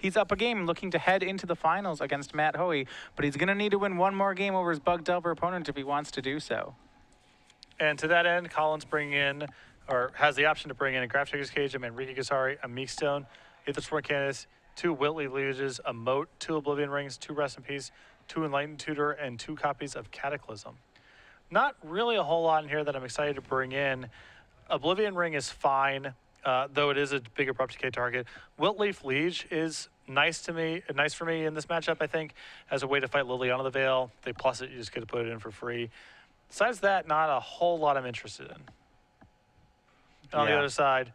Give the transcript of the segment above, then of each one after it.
he's up a game looking to head into the finals against Matt Hoey, but he's going to need to win one more game over his Bug Delver opponent if he wants to do so. And to that end, Colin's bringing in, or has the option to bring in a Graph Digger's Cage, a Manriki Gasari, a Meekstone, Aether Candace, 2 Whitley Luges, a Moat, 2 Oblivion Rings, 2 Rest in Peace, 2 Enlightened Tutor, and 2 copies of Cataclysm. Not really a whole lot in here that I'm excited to bring in. Oblivion Ring is fine, though it is a big Abrupt Decay target. Wiltleaf Liege is nice for me in this matchup, I think, as a way to fight Liliana of the Veil. They plus it, you just get to put it in for free. Besides that, not a whole lot I'm interested in. On the other side,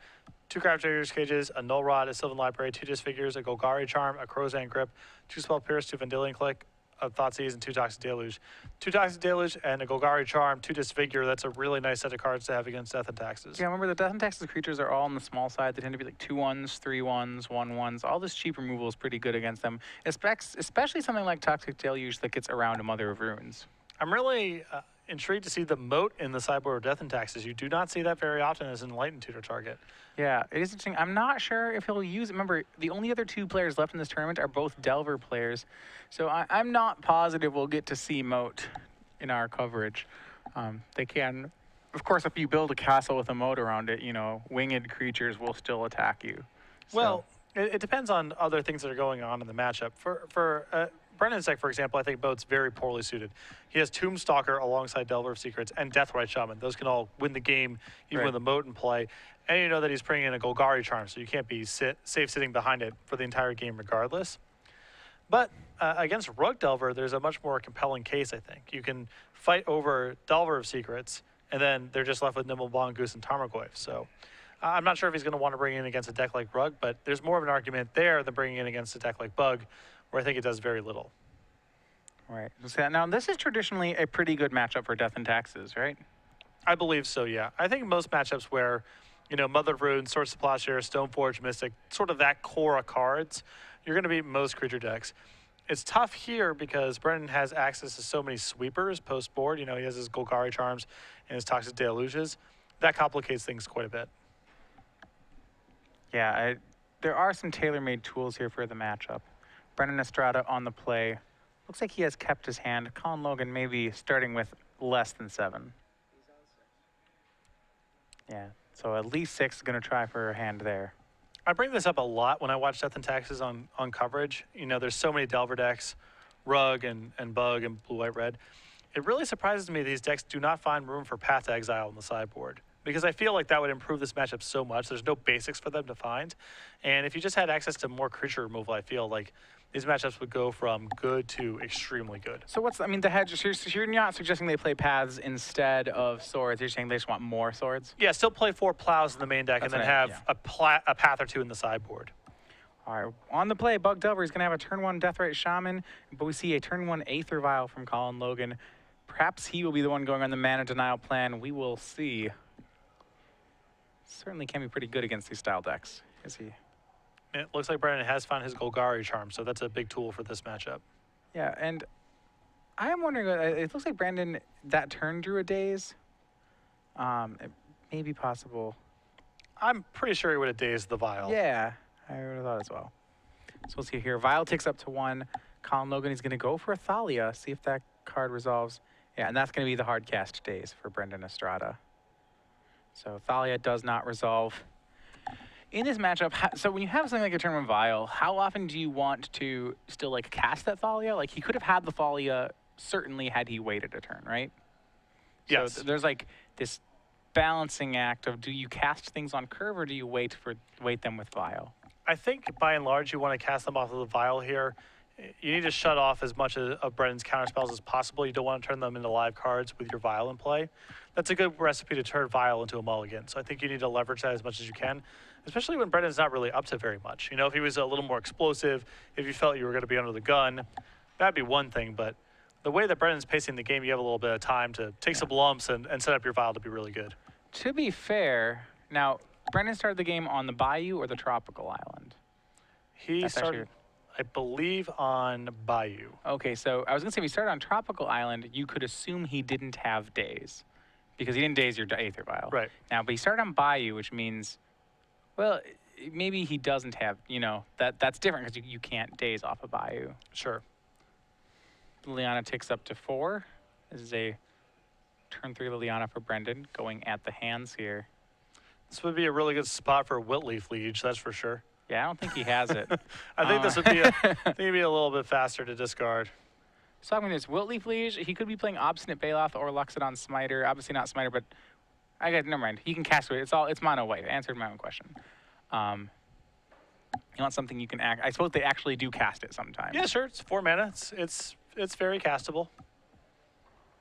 2 Graph Digger's Cages, a Null Rod, a Sylvan Library, 2 Disfigures, a Golgari Charm, a Crozan Grip, 2 Spell Pierce, 2 Vendilion Click, a Thoughtseize, and 2 Toxic Deluge. 2 Toxic Deluge and a Golgari Charm, 2 Disfigure. That's a really nice set of cards to have against Death and Taxes. Yeah, remember the Death and Taxes creatures are all on the small side. They tend to be like 2/1s, 3/1s, 1/1s. All this cheap removal is pretty good against them, especially something like Toxic Deluge that gets around a Mother of Runes. I'm really intrigued to see the Moat in the sideboard of Death and Taxes. You do not see that very often as an Enlightened Tutor target. Yeah, it is interesting. I'm not sure if he'll use it. Remember, the only other 2 players left in this tournament are both Delver players. So I'm not positive we'll get to see Moat in our coverage. They can, of course, if you build a castle with a moat around it, you know, winged creatures will still attack you. So. Well, it depends on other things that are going on in the matchup. For Brenden's deck, for example, I think Moat's very poorly suited. He has Tombstalker alongside Delver of Secrets and Deathrite Shaman. Those can all win the game, even with a Moat in play. And you know that he's bringing in a Golgari Charm, so you can't be safe sitting behind it for the entire game regardless. But against Rug Delver, there's a much more compelling case, I think. You can fight over Delver of Secrets, and then they're just left with Nimble Mongoose and Tarmogoyf. So I'm not sure if he's going to want to bring in against a deck like Rug, but there's more of an argument there than bringing in against a deck like Bug, where I think it does very little. Right. So now, this is traditionally a pretty good matchup for Death and Taxes, right? I believe so, yeah. I think most matchups where, you know, Mother of Runes, Swords to Plowshare, Stoneforge, Mystic, sort of that core of cards, you're going to beat most creature decks. It's tough here because Brenden has access to so many sweepers post-board. You know, he has his Golgari Charms and his Toxic Deluges. That complicates things quite a bit. Yeah, there are some tailor-made tools here for the matchup. Brenden Estrada on the play. Looks like he has kept his hand. Colin Logan maybe starting with less than 7. Yeah, so at least 6 is going to try for a hand there. I bring this up a lot when I watch Death and Taxes on coverage. You know, there's so many Delver decks, Rug and Bug and Blue, White, Red. It really surprises me these decks do not find room for Path to Exile on the sideboard, because I feel like that would improve this matchup so much. There's no basics for them to find. And if you just had access to more creature removal, I feel like these matchups would go from good to extremely good. So what's, I mean, the hedge, you're not suggesting they play paths instead of swords. You're saying they just want more swords? Yeah, still play 4 plows in the main deck. That's and then have a path or 2 in the sideboard. All right, on the play, Bug Delver is going to have a turn 1 Deathrite Shaman, but we see a turn 1 Aether Vial from Colin Logan. Perhaps he will be the one going on the mana denial plan. We will see. Certainly can be pretty good against these style decks, is he? It looks like Brenden has found his Golgari Charm, so that's a big tool for this matchup. Yeah, and I am wondering, it looks like Brenden, that turn drew a Daze. It may be possible. I'm pretty sure he would have dazed the Vial. Yeah, I would have thought as well. So we'll see here. Vial takes up to 1. Colin Logan is going to go for a Thalia, see if that card resolves. Yeah, and that's going to be the hard cast Daze for Brenden Estrada. So Thalia does not resolve. In this matchup, so when you have something like a turn 1 Vial, how often do you want to still like cast that Thalia? Like he could have had the Thalia certainly had he waited a turn, right? Yes. So there's like this balancing act of, do you cast things on curve or do you wait them with Vial? I think by and large you want to cast them off of the Vial here. You need to shut off as much of Brenden's counterspells as possible. You don't want to turn them into live cards with your Vial in play. That's a good recipe to turn Vial into a mulligan. So I think you need to leverage that as much as you can, especially when Brenden's not really up to very much. You know, if he was a little more explosive, if you felt you were going to be under the gun, that'd be one thing. But the way that Brenden's pacing the game, you have a little bit of time to take some lumps and set up your Vial to be really good. To be fair, now, Brenden started the game on the Bayou or the Tropical Island? He started, I believe, on Bayou. Okay, so I was going to say, if he started on Tropical Island, you could assume he didn't have Daze, because he didn't Daze your Aether Vial. Right. Now, but he started on Bayou, which means, well, maybe he doesn't have, that's different because you can't daze off a Bayou. Sure. Liliana ticks up to 4. This is a turn 3 Liliana for Brenden, going at the hands here. This would be a really good spot for Whitleaf Liege, that's for sure. Yeah, I don't think he has it. I think this would be I think it'd be a little bit faster to discard. So I'm going to Whitleaf Liege. He could be playing Obstinate Baloth or Luxodon Smiter. Obviously not Smiter, but I guess never mind. He can cast it. It's mono white. I answered my own question. You want something you can act. I suppose they actually do cast it sometimes. Yeah, sure. It's 4 mana. It's very castable.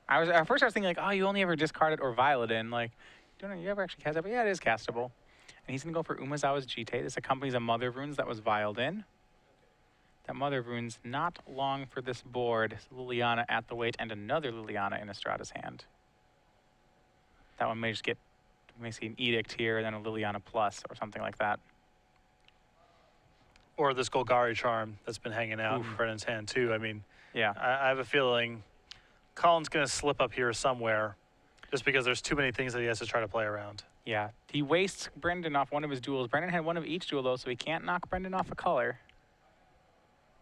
At first I was thinking like, oh, you only ever discard it or Violet in. Like, don't you ever actually cast it? But yeah, it is castable. And he's going to go for Umezawa's GT. This accompanies a Mother of Runes that was vialed in. That Mother of Runes not long for this board. Liliana at the weight and another Liliana in Estrada's hand. That one may just get, we may see an Edict here and then a Liliana Plus or something like that. Or this Golgari Charm that's been hanging out in Brendan's hand too. I mean, yeah, I have a feeling Colin's going to slip up here somewhere just because there's too many things that he has to try to play around. Yeah, he wastes Brenden off one of his duels. Brenden had one of each duel though, so he can't knock Brenden off a color.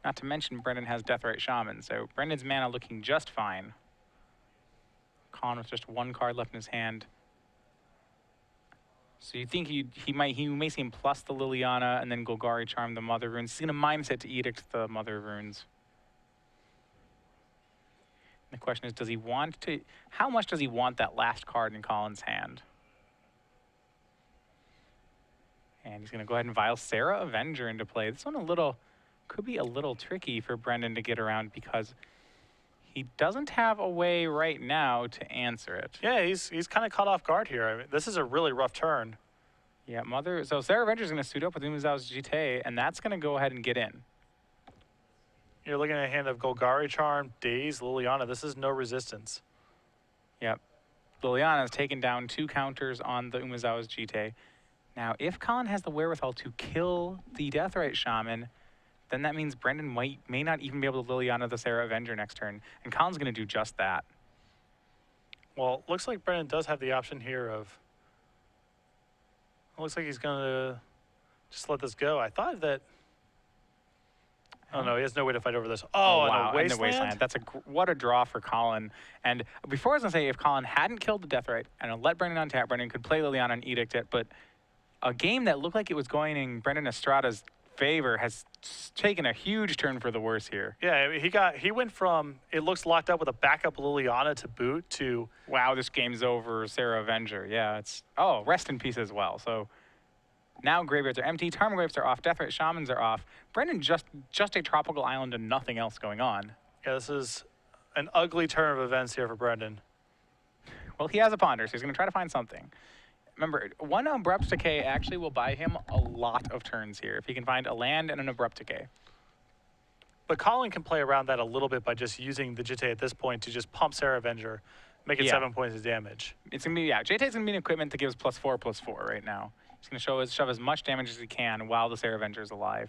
Not to mention Brenden has Deathrite Shaman, so Brendan's mana looking just fine. Colin with just 1 card left in his hand. So you think he may see him plus the Liliana and then Golgari Charm the Mother Runes. He's gonna mindset to Edict the Mother Runes. The question is, does he want to? How much does he want that last card in Colin's hand? And he's gonna go ahead and vial Sarah Avenger into play. This one could be a little tricky for Brenden to get around because he doesn't have a way right now to answer it. Yeah, he's kind of caught off guard here. I mean, this is a really rough turn. Yeah, so Sarah Avenger's going to suit up with Umezawa's GT, and that's going to go ahead and get in. You're looking at a hand of Golgari Charm, Daze, Liliana. This is no resistance. Yep. Liliana's taken down 2 counters on the Umezawa's GT. Now, if Colin has the wherewithal to kill the Deathrite Shaman, then that means Brenden may not even be able to Liliana the Sarah Avenger next turn, and Colin's going to do just that. Well, it looks like Brenden does have the option here of... It looks like he's going to just let this go. I thought that... Oh, no, he has no way to fight over this. Oh, wow, and the Wasteland? That's what a draw for Colin. And before I was going to say, if Colin hadn't killed the Deathrite and let Brenden untap, Brenden could play Liliana and Edict it, but a game that looked like it was going in Brenden Estrada's favor has taken a huge turn for the worse here. Yeah, he went from it looks locked up with a backup Liliana to boot to wow, this game's over, Sarah Avenger. Yeah, rest in peace as well. So now graveyards are empty, Tarmogoyfs are off, Deathrite Shamans are off. Brenden just a tropical island and nothing else going on. Yeah, this is an ugly turn of events here for Brenden. Well, he has a Ponder, so he's going to try to find something. Remember, 1 Abrupt Decay actually will buy him a lot of turns here if he can find a land and an Abrupt Decay. But Colin can play around that a little bit by just using the JT at this point to just pump Sarah Avenger, make it 7 points of damage. It's going to be, JT's going to be an equipment that gives +4/+4 right now. He's going to shove as much damage as he can while the Sarah Avenger is alive.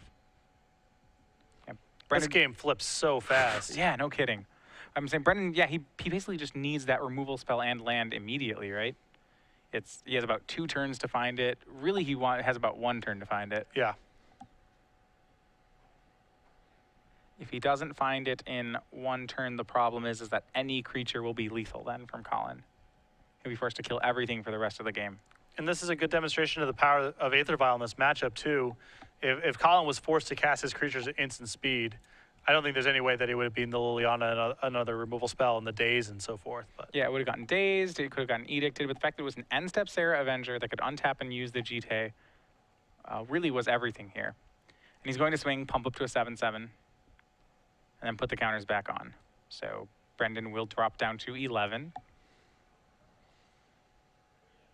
Yeah, This game flips so fast. Yeah, no kidding. I'm saying Brenden, he basically just needs that removal spell and land immediately, right? He has about 2 turns to find it. Really, he has about 1 turn to find it. Yeah. If he doesn't find it in 1 turn, the problem is that any creature will be lethal then from Colin. He'll be forced to kill everything for the rest of the game. And this is a good demonstration of the power of Aether Vial in this matchup, too. If Colin was forced to cast his creatures at instant speed, I don't think there's any way that he would have beaten the Liliana and another removal spell and the Daze and so forth. But yeah, it would have gotten Dazed, it could have gotten Edicted, but the fact that it was an end-step Sarah Avenger that could untap and use the GT really was everything here. And he's going to swing, pump up to a 7/7, and then put the counters back on. So Brenden will drop down to 11.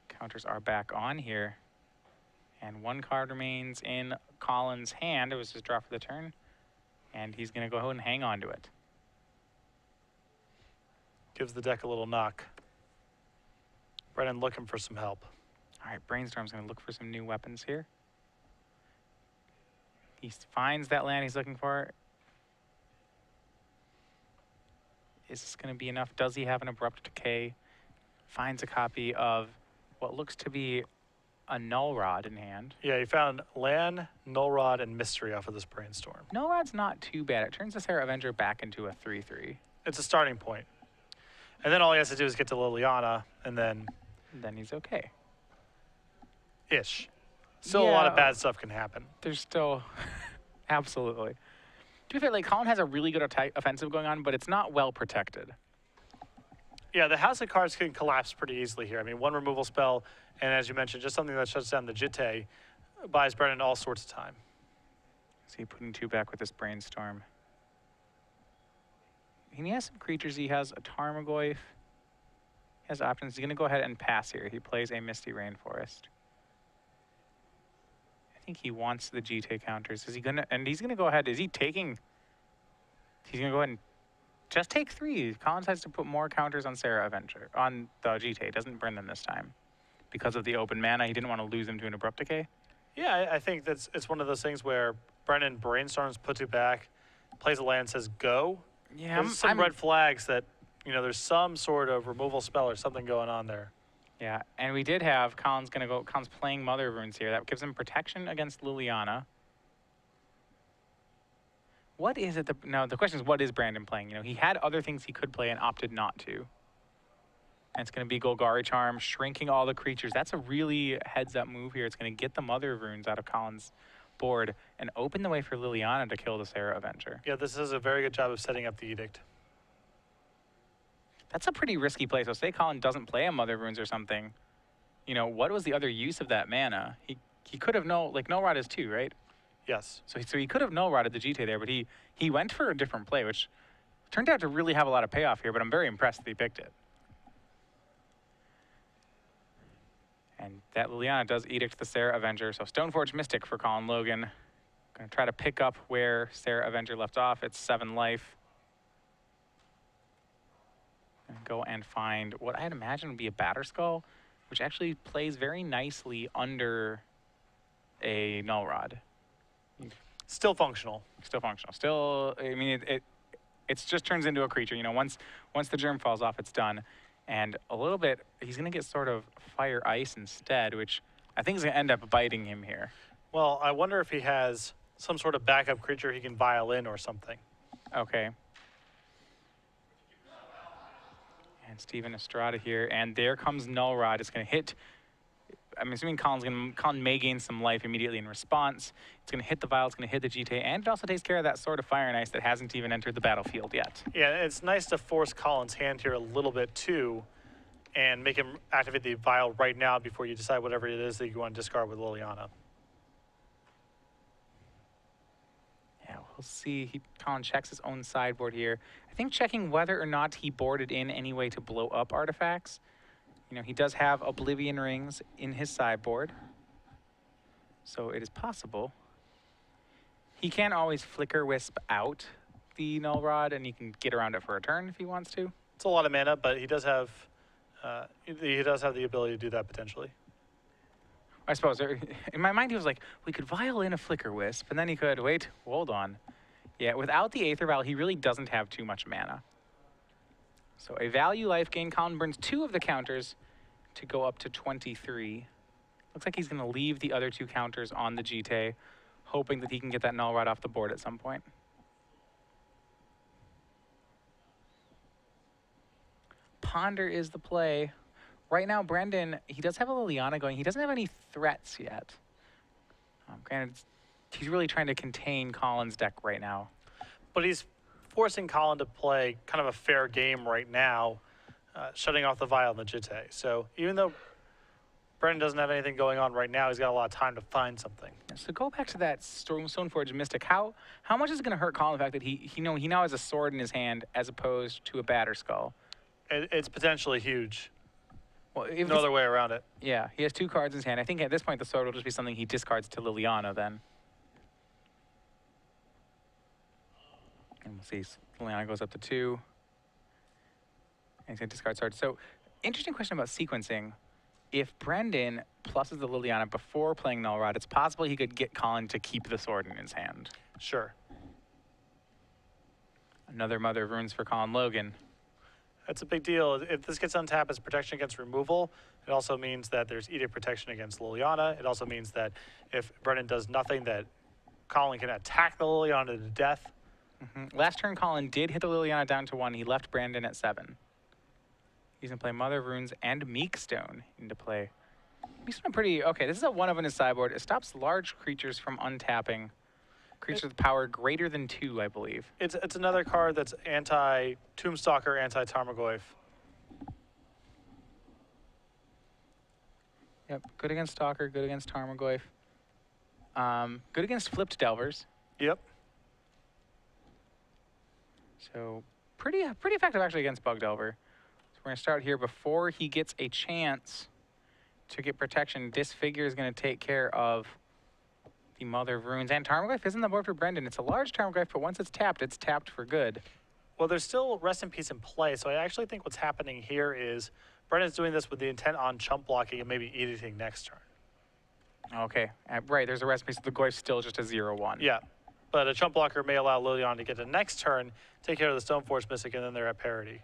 Counters are back on here. And 1 card remains in Colin's hand. It was his draw for the turn. And he's going to go ahead and hang on to it. Gives the deck a little knock. Brenden looking for some help. All right, Brainstorm's going to look for some new weapons here. He finds that land he's looking for. Is this going to be enough? Does he have an Abrupt Decay? Finds a copy of what looks to be a Null Rod in hand. Yeah, he found Land, Null Rod, and Mystery off of this Brainstorm. Null Rod's not too bad. It turns the Sarah Avenger back into a 3/3. It's a starting point. And then all he has to do is get to Liliana, and then He's okay. ish. Still a lot of Yeah. bad stuff can happen. There's still, absolutely. To be fair, like Colin has a really good offensive going on, but it's not well protected. Yeah, the house of cards can collapse pretty easily here. I mean, one removal spell, and as you mentioned, just something that shuts down the Jitte buys Brenden all sorts of time. See, putting 2 back with this Brainstorm. And he has some creatures. He has a Tarmogoyf. He has options. He's going to go ahead and pass here. He plays a Misty Rainforest. I think he wants the GT counters. Is he going to, and he's going to go ahead, is he taking, he's going to go ahead and just take 3. Colin has to put more counters on Sarah Avenger, on the GT. Doesn't Brenden this time. Because of the open mana, he didn't want to lose him to an Abrupt Decay. Yeah, I think it's one of those things where Brenden brainstorms, puts it back, plays a land, says go. Yeah, There's some red flags that, you know, there's some sort of removal spell or something going on there. Yeah, and we did have Colin's playing Mother of Runes here. That gives him protection against Liliana. What is it? No, the question is, what is Brenden playing? You know, he had other things he could play and opted not to. And it's going to be Golgari Charm, shrinking all the creatures. That's a really heads-up move here. It's going to get the Mother of Runes out of Colin's board and open the way for Liliana to kill the Sarah Avenger. Yeah, this is a very good job of setting up the Edict. That's a pretty risky play. So say Colin doesn't play a Mother of Runes or something. You know, what was the other use of that mana? He could have Null Rod is 2, right? Yes. So he could have Null Rodded the GT there, but he went for a different play, which turned out to really have a lot of payoff here, but I'm very impressed that he picked it. And that Liliana does Edict the Sarah Avenger. So Stoneforge Mystic for Colin Logan. Going to try to pick up where Sarah Avenger left off. It's 7 life. And go and find what I'd imagine would be a Batterskull, which actually plays very nicely under a Null Rod. Still functional. Still functional. Still, I mean, it just turns into a creature. You know, once the germ falls off, it's done. And a little bit, he's going to get sort of Fire Ice instead, which I think is going to end up biting him here. Well, I wonder if he has some sort of backup creature he can violin or something. Okay. And Steven Estrada here, and there comes Null Rod. It's going to hit. I'm assuming Colin may gain some life immediately in response. It's going to hit the Vial, it's going to hit the GT, and it also takes care of that Sword of Fire and Ice that hasn't even entered the battlefield yet. Yeah, it's nice to force Colin's hand here a little bit too, and make him activate the Vial right now before you decide whatever it is that you want to discard with Liliana. Yeah, we'll see. Colin checks his own sideboard here. I think checking whether or not he boarded in any way to blow up artifacts. You know, he does have Oblivion Rings in his sideboard, so it is possible. He can always Flicker Wisp out the Null Rod, and he can get around it for a turn if he wants to. It's a lot of mana, but he does have the ability to do that potentially. I suppose in my mind he was like, we could vial in a Flicker Wisp, and then he could wait. Hold on, yeah. Without the Aether Vial, he really doesn't have too much mana. So a value life gain. Colin burns 2 of the counters to go up to 23. Looks like he's going to leave the other 2 counters on the GT, hoping that he can get that Null Rod off the board at some point. Ponder is the play. Right now, Brenden, he does have a Liliana going. He doesn't have any threats yet. Granted, he's really trying to contain Colin's deck right now. But he's forcing Colin to play kind of a fair game right now, shutting off the Vial and the Jitte. So even though Brenden doesn't have anything going on right now, he's got a lot of time to find something. So go back to that Stoneforge Mystic. How much is it going to hurt Colin the fact that he now has a sword in his hand as opposed to a Batterskull? It's potentially huge. Well, No other way around it. Yeah, he has 2 cards in his hand. I think at this point the sword will just be something he discards to Liliana then. And we'll see. Liliana goes up to 2. And he's going to discard sword. So, interesting question about sequencing. If Brenden pluses the Liliana before playing Null Rod, it's possible he could get Colin to keep the sword in his hand. Sure. Another Mother of Runes for Colin Logan. That's a big deal. If this gets untapped as protection against removal, it also means that there's Edict protection against Liliana. It also means that if Brenden does nothing, that Colin can attack the Liliana to death. Last turn, Colin did hit the Liliana down to 1. He left Brenden at 7. He's going to play Mother of Runes and Meekstone into play. Meekstone pretty... Okay, this is a 1-of in his sideboard. It stops large creatures from untapping. Creatures with power greater than 2, I believe. It's another card that's anti-Tombstalker, anti-Tarmogoyf. Yep, good against Stalker, good against Tarmogoyf. Good against flipped Delvers. Yep. So pretty effective actually against Bug Delver. So we're going to start here before he gets a chance to get protection. Disfigure is going to take care of the Mother of Runes. And Tarmogoyf is on the board for Brenden. It's a large Tarmogoyf, but once it's tapped for good. Well, there's still Rest in Peace in play, so I actually think what's happening here is Brendan's doing this with the intent on chump blocking and maybe editing next turn. Okay, right, there's a Rest in Peace. The Goyf's still just a 0-1. Yeah, but a chump blocker may allow Liliana to get the next turn, take care of the Stoneforge Mystic, and then they're at parity.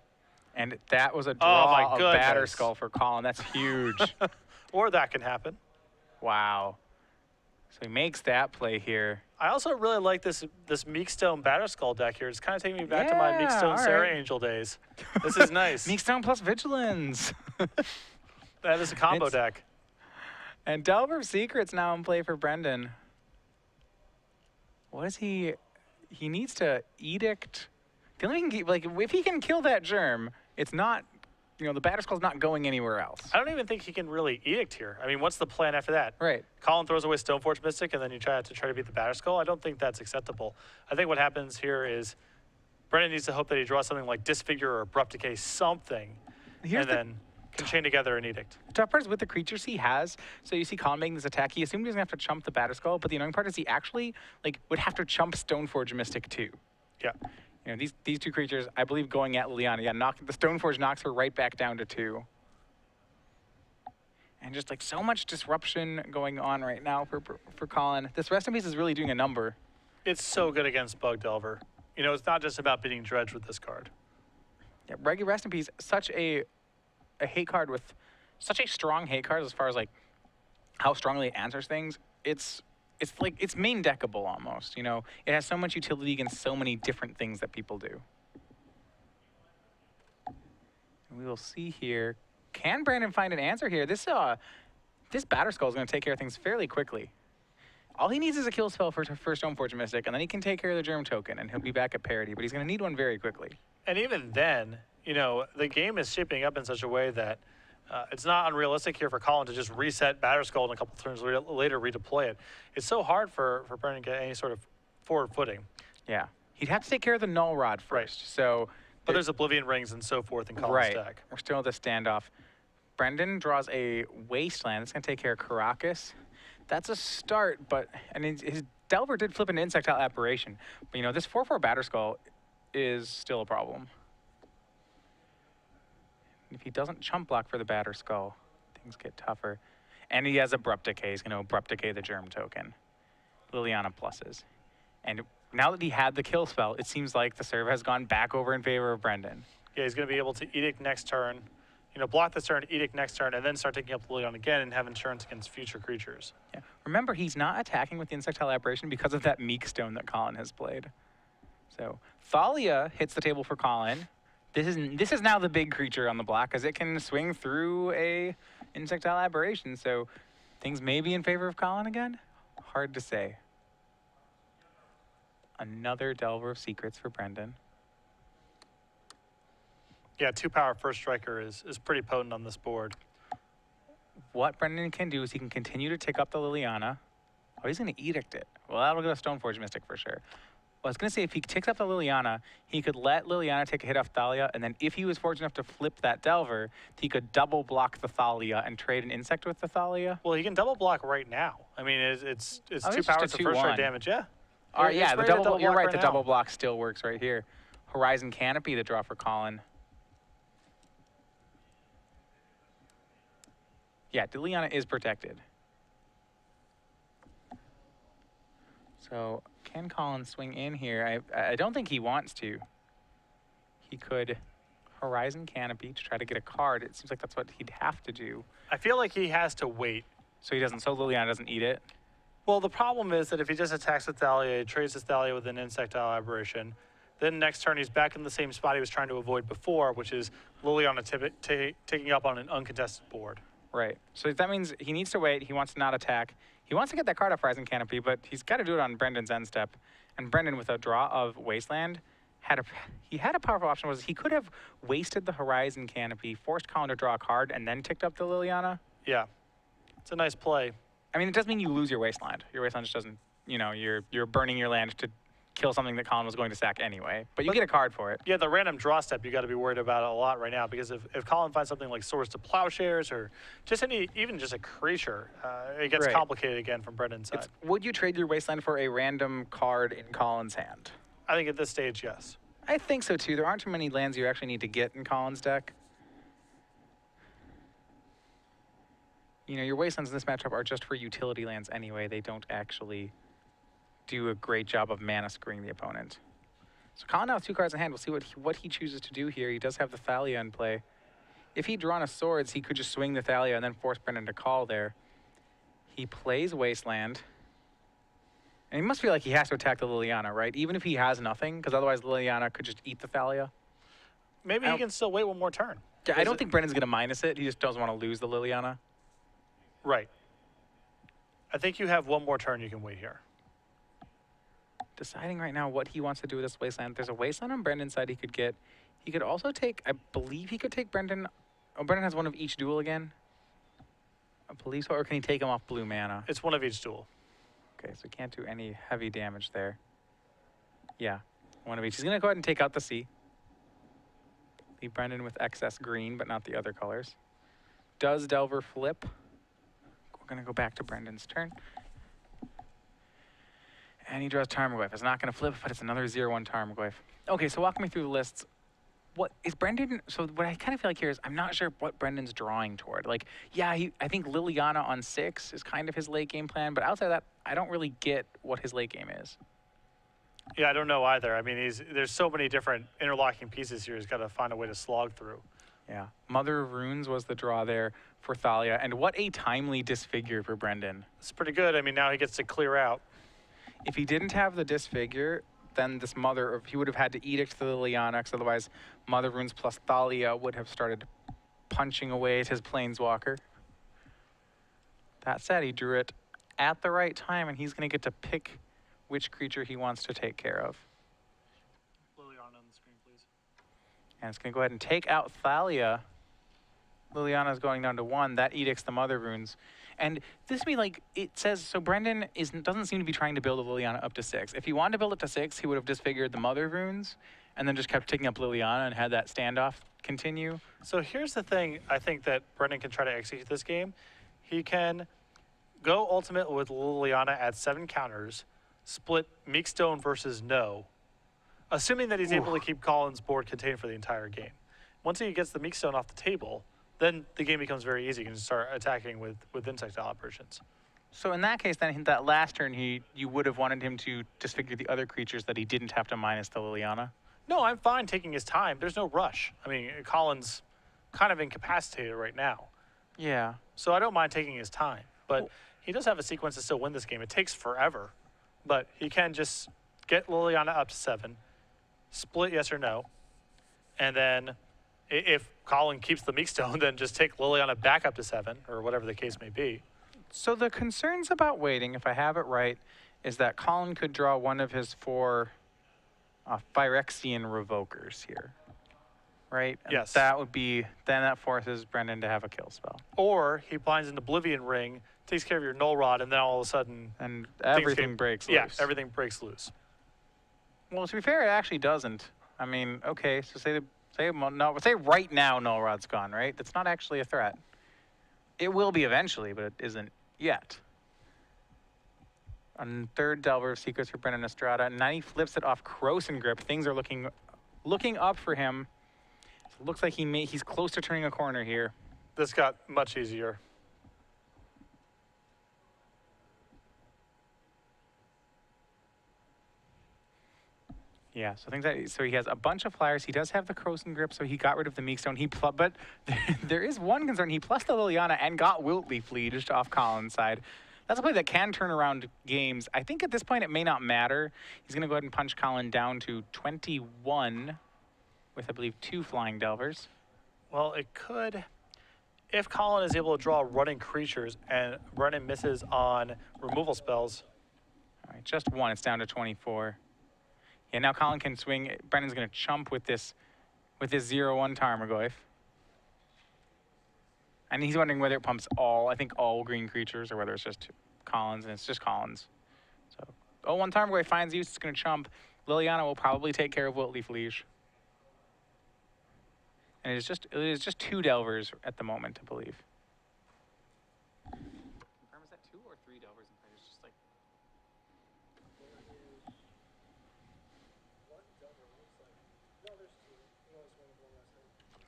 And that was a draw of goodness. Batterskull for Colin. That's huge. Or that can happen. Wow. So he makes that play here. I also really like this Meekstone Batterskull deck here. It's kind of taking me back to my Meekstone Sarah Angel days. This is nice. Meekstone plus Vigilance. That is a combo deck. And Delver of Secrets now in play for Brenden. What is he? He needs to Edict. The only thing if he can kill that germ, it's not, the Batterskull's not going anywhere else. I don't even think he can really Edict here. I mean, what's the plan after that? Right. Colin throws away Stoneforge Mystic, and then you try to beat the Batterskull. I don't think that's acceptable. I think what happens here is Brenden needs to hope that he draws something like Disfigure or Abrupt Decay, something, and then can chain together an Edict. The tough part is with the creatures he has. So you see Colin making this attack. He assumed he doesn't have to chump the Batterskull, but the annoying part is he actually would have to chump Stoneforge Mystic too. Yeah. These two creatures, I believe, going at Liliana. Yeah, the Stoneforge knocks her right back down to 2. And just so much disruption going on right now for Colin. This Rest in Peace is really doing a number. It's so good against Bug Delver. It's not just about beating Dredge with this card. Yeah, regular Rest in Peace, such a hate card with such a strong hate card as far as how strongly it answers things. It's main deckable almost, It has so much utility against so many different things that people do. And we will see here. Can Brenden find an answer here? This Batterskull is going to take care of things fairly quickly. All he needs is a kill spell for Stoneforge Mystic, and then he can take care of the Germ Token, and he'll be back at parity. But he's going to need one very quickly. And even then, the game is shaping up in such a way that it's not unrealistic here for Colin to just reset Batterskull and a couple turns later redeploy it. It's so hard for Brenden to get any sort of forward footing. Yeah. He'd have to take care of the Null Rod first. Right. So, but there's Oblivion Rings and so forth in Colin's deck. We're still at the standoff. Brenden draws a Wasteland. That's going to take care of Caracas. That's a start, but his Delver did flip an Insectile Apparition. But, this 4/4 Batterskull is still a problem. If he doesn't chump block for the Batterskull, things get tougher. And he has Abrupt Decay. He's going to Abrupt Decay the Germ Token. Liliana pluses. And now that he had the kill spell, it seems like the serve has gone back over in favor of Brenden. Yeah, he's going to be able to Edict next turn, block this turn, Edict next turn, and then start taking up Liliana again and have insurance against future creatures. Yeah. Remember, he's not attacking with the Insectile Aberration because of that Meekstone that Colin has played. So Thalia hits the table for Colin. This is now the big creature on the block because it can swing through a Insectile Aberration. So things may be in favor of Colin again. Hard to say. Another Delver of Secrets for Brenden. Yeah, 2-power First Striker is pretty potent on this board. What Brenden can do is he can continue to tick up the Liliana. Oh, he's going to Edict it. Well, that'll go to Stoneforge Mystic for sure. Well, I was going to say, if he ticks up the Liliana, he could let Liliana take a hit off Thalia, and then if he was fortunate enough to flip that Delver, he could double block the Thalia and trade an Insect with the Thalia. Well, he can double block right now. I mean, it's 2 powers of first strike damage, yeah. All right, yeah, you're right, the double now. block still works right here. Horizon Canopy, the draw for Colin. Yeah, Liliana is protected. So can Colin swing in here? I don't think he wants to. He could. Horizon Canopy to try to get a card. It seems like that's what he'd have to do. I feel like he has to wait. So Liliana doesn't eat it. Well, the problem is that if he just attacks with Thalia, trades his Thalia with an Insectile Aberration, then next turn he's back in the same spot he was trying to avoid before, which is Liliana taking up on an uncontested board. Right. So that means he needs to wait. He wants to not attack. He wants to get that card off Horizon Canopy, but he's got to do it on Brendan's end step. And Brenden, with a draw of Wasteland, had a powerful option. Was he could have wasted the Horizon Canopy, forced Colin to draw a card, and then ticked up the Liliana. Yeah. It's a nice play. I mean, it does mean you lose your Wasteland. Your Wasteland just doesn't, you know, you're burning your land to kill something that Colin was going to sack anyway. But you get a card for it. Yeah, the random draw step you got to be worried about a lot right now, because if Colin finds something like Swords to Plowshares or just even just a creature, it gets complicated again from Brendan's side. Would you trade your Wasteland for a random card in Colin's hand? I think at this stage, yes. I think so too. There aren't too many lands you actually need to get in Colin's deck. You know, your Wastelands in this matchup are just for utility lands anyway. They don't actually do a great job of mana screening the opponent. So Colin now has 2 cards in hand. We'll see what he chooses to do here. He does have the Thalia in play. If he'd drawn a Swords, he could just swing the Thalia and then force Brenden to call there. He plays Wasteland. And he must feel like he has to attack the Liliana, right? Even if he has nothing, because otherwise Liliana could just eat the Thalia. Maybe he can still wait one more turn. Yeah, I don't think Brendan's going to minus it. He just doesn't want to lose the Liliana. Right. I think you have one more turn you can wait here. Deciding right now what he wants to do with this Wasteland. There's a Wasteland on Brendan's side he could get. He could also take, I believe he could take Brenden. Oh, Brenden has one of each duel again. I believe so. Or can he take him off blue mana? It's one of each duel. Okay, so he can't do any heavy damage there. Yeah, one of each. He's going to go ahead and take out the C. Leave Brenden with excess green, but not the other colors. Does Delver flip? We're going to go back to Brendan's turn. And he draws Tarmogoyf. It's not going to flip, but it's another 0-1 Tarmogoyf. Okay, so walk me through the lists. What is Brenden? So what I kind of feel like here is I'm not sure what Brendan's drawing toward. Like, yeah, I think Liliana on 6 is kind of his late game plan, but outside of that, I don't really get what his late game is. Yeah, I don't know either. I mean, there's so many different interlocking pieces here. He's got to find a way to slog through. Yeah, Mother of Runes was the draw there for Thalia, and what a timely disfigure for Brenden. It's pretty good. I mean, now he gets to clear out. If he didn't have the disfigure, then this he would have had to edict the Liliana, because otherwise Mother of Runes plus Thalia would have started punching away at his Planeswalker. That said, he drew it at the right time, and he's going to get to pick which creature he wants to take care of. Liliana on the screen, please. And it's going to go ahead and take out Thalia. Liliana's going down to 1. That edicts the Mother Runes. And this means, like, it says, so Brenden doesn't seem to be trying to build a Liliana up to 6. If he wanted to build it to 6, he would have disfigured the Mother Runes and then just kept taking up Liliana and had that standoff continue. So here's the thing I think that Brenden can try to execute this game. He can go ultimate with Liliana at 7 counters, split Meekstone versus No, assuming that he's able to keep Colin's board contained for the entire game. Once he gets the Meekstone off the table, then the game becomes very easy. You can just start attacking with Insectile Apparitions. So in that case, then that last turn, you would have wanted him to disfigure the other creatures that he didn't have to minus the Liliana? No, I'm fine taking his time. There's no rush. I mean, Colin's kind of incapacitated right now. Yeah. So I don't mind taking his time. But he does have a sequence to still win this game. It takes forever. But he can just get Liliana up to 7, split yes or no, and then if Colin keeps the Meekstone, then just take Liliana back up to 7, or whatever the case may be. So the concerns about waiting, if I have it right, is that Colin could draw one of his 4 Phyrexian Revokers here, right? And yes. That would be, then that forces Brenden to have a kill spell. Or he blinds an Oblivion Ring, takes care of your Null Rod, and then all of a sudden... And everything breaks loose. Yeah, everything breaks loose. Well, to be fair, it actually doesn't. I mean, okay, so say right now Null Rod's gone, right? That's not actually a threat. It will be eventually, but it isn't yet. On 3rd Delver of Secrets for Brenden Estrada, and now he flips it off Croson Grip. Things are looking up for him. So it looks like he's close to turning a corner here. This got much easier. Yeah, so so he has a bunch of flyers. He does have the Croson grip, so he got rid of the Meekstone. But there is one concern. He plus the Liliana and got Wiltly Flea just off Colin's side. That's a play that can turn around games. I think at this point it may not matter. He's going to go ahead and punch Colin down to 21 with, I believe, 2 Flying Delvers. Well, it could. If Colin is able to draw running creatures and Brenden misses on removal spells. All right, just 1. It's down to 24. Yeah, now Colin can swing. Brendan's going to chump with this 0/1 Tarmogoyf. And he's wondering whether it pumps all green creatures, or whether it's just Colin's, and it's just Colin's. So 0/1 Tarmogoyf finds use. It's going to chump. Liliana will probably take care of Wiltly Fleege. And it is just 2 Delvers at the moment, I believe. Confirm, is that 2 or 3 Delvers? It's just like...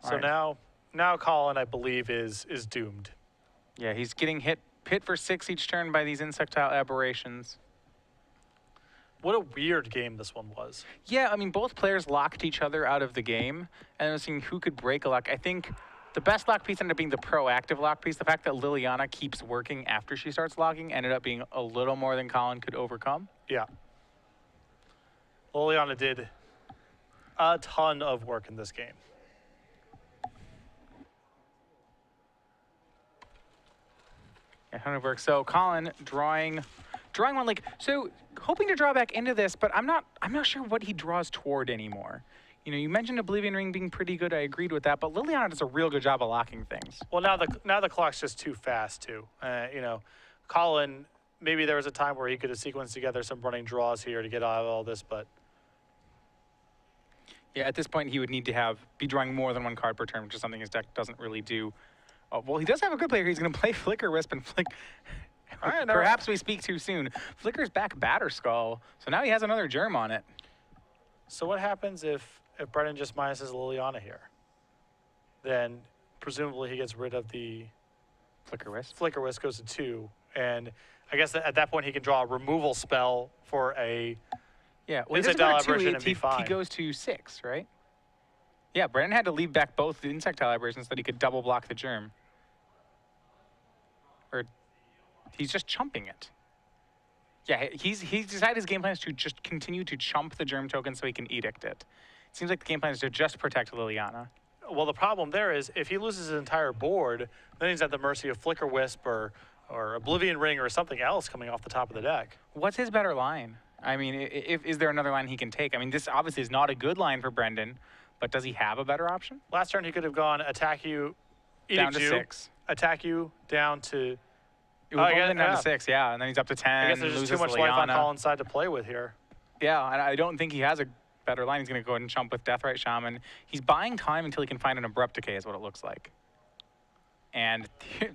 So now Colin, I believe, is doomed. Yeah, he's getting hit for 6 each turn by these insectile aberrations. What a weird game this one was. Yeah, I mean, both players locked each other out of the game, and I was seeing who could break a lock. I think the best lock piece ended up being the proactive lock piece. The fact that Liliana keeps working after she starts locking ended up being a little more than Colin could overcome. Yeah. Liliana did a ton of work in this game. Yeah, ton of work. So Colin drawing one, like, so hoping to draw back into this, but I'm not sure what he draws toward anymore. You know, you mentioned Oblivion Ring being pretty good. I agreed with that, but Liliana does a real good job of locking things. Well, now the clock's just too fast too. You know, Colin, maybe there was a time where he could have sequenced together some running draws here to get out of all this, but yeah, at this point he would need to be drawing more than 1 card per turn, which is something his deck doesn't really do. Well, he does have a good player. He's going to play Flicker Wisp and Flick. All right, perhaps we speak too soon. Flicker's back Batterskull, so now he has another germ on it. So what happens if Brenden just minuses Liliana here? Then presumably he gets rid of the Flicker Wisp. Flicker Wisp goes to 2, and I guess at that point he can draw a removal spell for a insectile aberration and be fine. He goes to 6, right? Yeah, Brenden had to leave back both the insectile aberrations so that he could double block the germ. Or he's just chumping it. Yeah, he's decided his game plan is to just continue to chump the germ token so he can edict it. It seems like the game plan is to just protect Liliana. Well, the problem there is if he loses his entire board, then he's at the mercy of Flicker Wisp or Oblivion Ring or something else coming off the top of the deck. What's his better line? I mean, is there another line he can take? I mean, this obviously is not a good line for Brenden, but does he have a better option? Last turn he could have gone attack you, down to 6. Attack you down to... It was down to 6, yeah, and then he's up to 10. I guess there's just too much life on Colin's side to play with here. Yeah, and I don't think he has a better line. He's going to go ahead and chump with Deathrite Shaman. He's buying time until he can find an Abrupt Decay is what it looks like. And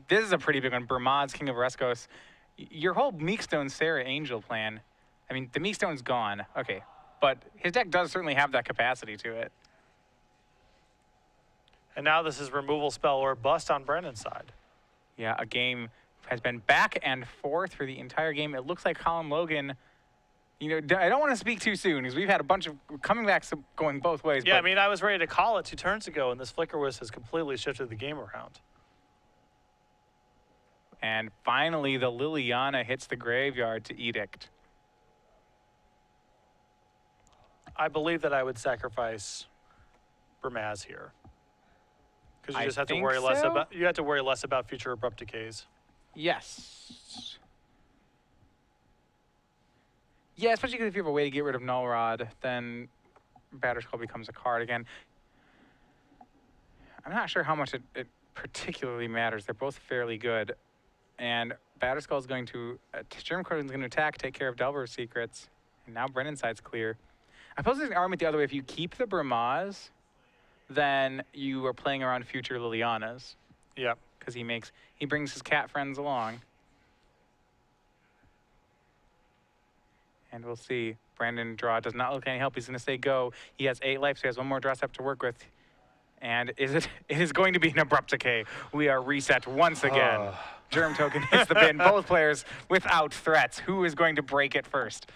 this is a pretty big one. Bermad's King of Rescos. Your whole Meekstone Sarah Angel plan, I mean, the Meekstone's gone, okay, but his deck does certainly have that capacity to it. And now this is removal spell or bust on Brendan's side. Yeah, a game has been back and forth for the entire game. It looks like Colin Logan, you know, I don't want to speak too soon because we've had a bunch of coming back going both ways. Yeah, I mean, I was ready to call it 2 turns ago, and this Flicker Wisp has completely shifted the game around. And finally, the Liliana hits the graveyard to Edict. I believe that I would sacrifice Bermaz here. Because you just have to worry less about future Abrupt Decays. Yes. Yeah, especially because if you have a way to get rid of Null Rod, then Batterskull becomes a card again. I'm not sure how much it particularly matters. They're both fairly good. And Batterskull is going to, Germ Croson is going to attack, take care of Delver's Secrets. And now Brendan's side's clear. I suppose there's an argument the other way. If you keep the Bermaz, then you are playing around future Lilianas. Yep. Because he brings his cat friends along. And we'll see. Brenden draw does not look any help. He's going to say go. He has 8 life, so he has 1 more draw step to work with. And it is going to be an Abrupt Decay. We are reset once again. Germ token hits the bin. Both players without threats. Who is going to break it first?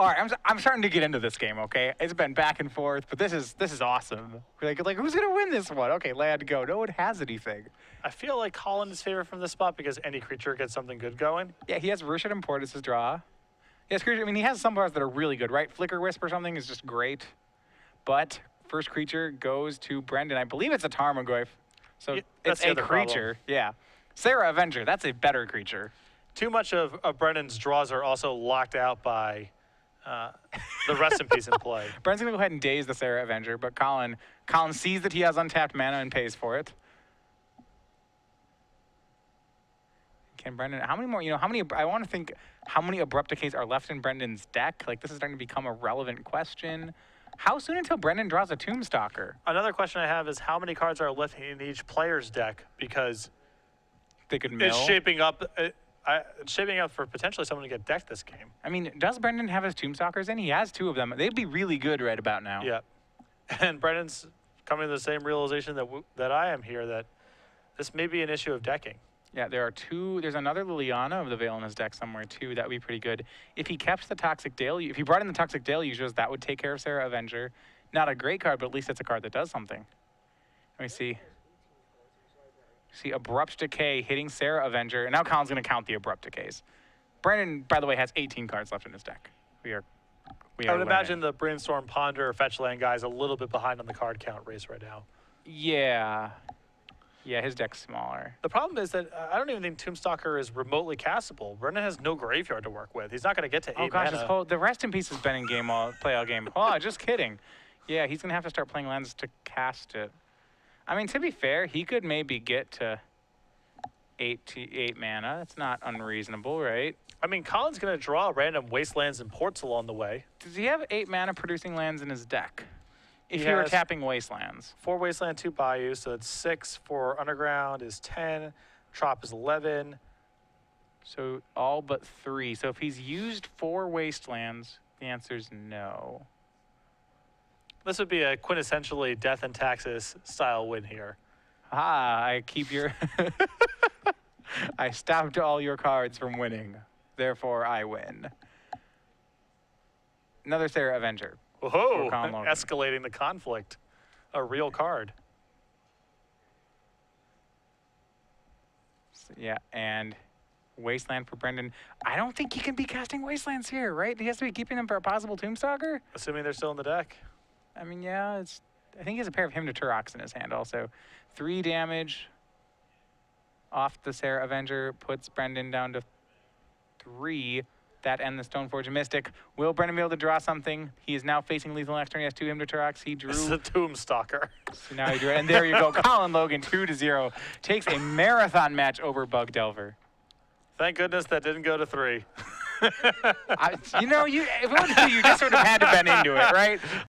All right, I'm starting to get into this game. Okay, it's been back and forth, but this is awesome. Like who's gonna win this one? Okay, land go. No one has anything. I feel like Colin is favored from this spot because any creature gets something good going. Yeah, he has Rushit and Port as his draw. Yes, creature. I mean, he has some cards that are really good, right? Flicker Wisp or something is just great. But first creature goes to Brenden. I believe it's a Tarmogoyf. So Yeah, it's a creature. Yeah. Sarah Avenger, that's a better creature. Too much of Brendan's draws are also locked out by the rest in peace in play. Brendan's going to go ahead and daze the Sarah Avenger, but Colin sees that he has untapped mana and pays for it. Can Brenden, how many more, I want to think how many Abrupt Decays are left in Brendan's deck? Like, this is starting to become a relevant question. How soon until Brenden draws a Tombstalker? Another question I have is how many cards are left in each player's deck, because They could mill. it's shaping up for potentially someone to get decked this game. I mean, does Brenden have his Tombstalkers in? He has 2 of them. They'd be really good right about now. Yeah. And Brendan's coming to the same realization that I am here, that this may be an issue of decking. Yeah, there are 2. There's another Liliana of the Veil in his deck somewhere, too. That would be pretty good. If he kept the Toxic Deluge, if he brought in the Toxic Delugers, that would take care of Sarah Avenger. Not a great card, but at least it's a card that does something. Let me see. See, Abrupt Decay hitting Sarah Avenger. And now Colin's going to count the Abrupt Decays. Brenden, by the way, has 18 cards left in his deck. We are I would imagine the Brainstorm, Ponder, Fetch Land guy is a little bit behind on the card count race right now. Yeah. Yeah, his deck's smaller. The problem is that I don't even think Tombstalker is remotely castable. Brendan has no graveyard to work with. He's not going to get to 8 Oh gosh, mana. the Rest in Peace has been in game play all game. Oh, just kidding. Yeah, he's gonna have to start playing lands to cast it. I mean, to be fair, he could maybe get to 8 mana. That's not unreasonable, right? I mean, Colin's going to draw random Wastelands and Ports along the way. Does he have 8 mana producing lands in his deck? If He he were has- tapping Wastelands. 4 Wasteland, 2 Bayou, so it's 6 for Underground is 10. Trop is 11. So all but 3. So if he's used 4 Wastelands, the answer's no. This would be a quintessentially Death and Taxes style win here. Ah, I keep your... I stopped all your cards from winning. Therefore, I win. Another Sarah Avenger. Whoa, Colin Logan. escalating the conflict. A real card. So, yeah, and Wasteland for Brenden. I don't think he can be casting Wastelands here, right? He has to be keeping them for a possible Tombstalker? Assuming they're still in the deck. I mean, yeah, I think he has a pair of Hymn to Turox in his hand also. 3 damage off the Sarah Avenger puts Brenden down to 3. That and the Stoneforge Mystic. Will Brenden be able to draw something? He is now facing lethal next turn. He has 2 Hymn to Turox. He drew. This is a Tombstalker. So now he drew it. And there you go. Colin Logan, 2-0. Takes a marathon match over Bug Delver. Thank goodness that didn't go to 3. You just sort of had to bend into it, right?